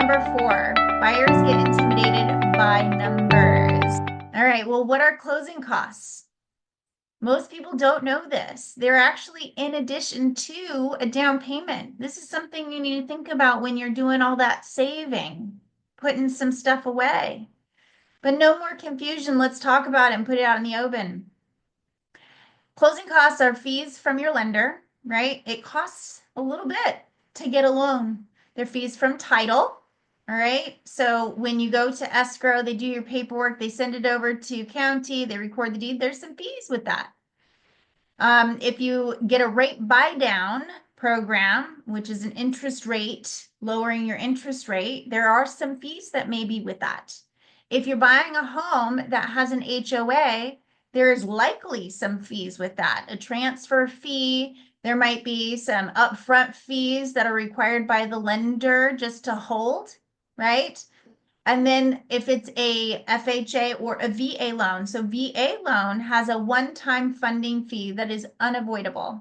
number 4, buyers get intimidated by numbers. All right, well, what are closing costs? Most people don't know this. They're actually in addition to a down payment. This is something you need to think about when you're doing all that saving, putting some stuff away. But no more confusion. Let's talk about it and put it out in the open. Closing costs are fees from your lender, right? It costs a little bit to get a loan. They're fees from title, all right? So when you go to escrow, they do your paperwork, they send it over to county, they record the deed. There's some fees with that. If you get a rate buy down program, which is an interest rate, lowering your interest rate, there are some fees that may be with that. If you're buying a home that has an HOA, there's likely some fees with that. A transfer fee, there might be some upfront fees that are required by the lender just to hold, right? And then if it's a FHA or a VA loan, so VA loan has a one-time funding fee that is unavoidable,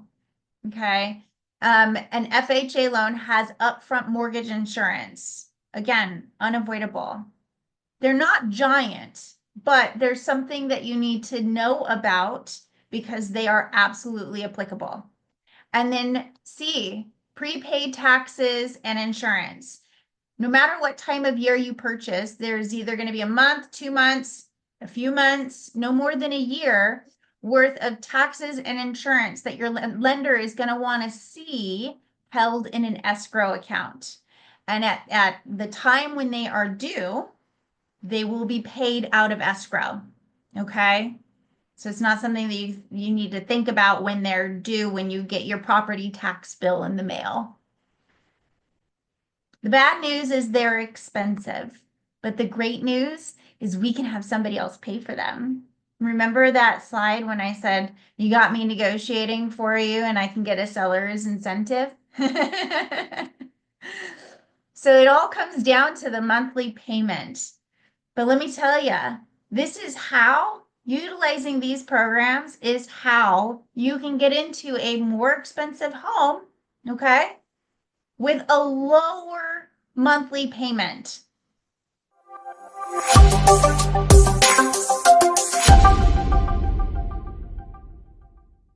okay? An FHA loan has upfront mortgage insurance. Again, unavoidable. They're not giant, but there's something that you need to know about because they are absolutely applicable. And then C, prepaid taxes and insurance. No matter what time of year you purchase, there's either going to be a month, 2 months, a few months, no more than a year worth of taxes and insurance that your lender is going to want to see held in an escrow account. And at the time when they are due, they will be paid out of escrow, okay? So it's not something that you need to think about when they're due when you get your property tax bill in the mail. The bad news is they're expensive, but the great news is we can have somebody else pay for them. Remember that slide when I said, you got me negotiating for you and I can get a seller's incentive? So it all comes down to the monthly payment. But let me tell you, this is how utilizing these programs is how you can get into a more expensive home, okay, with a lower monthly payment.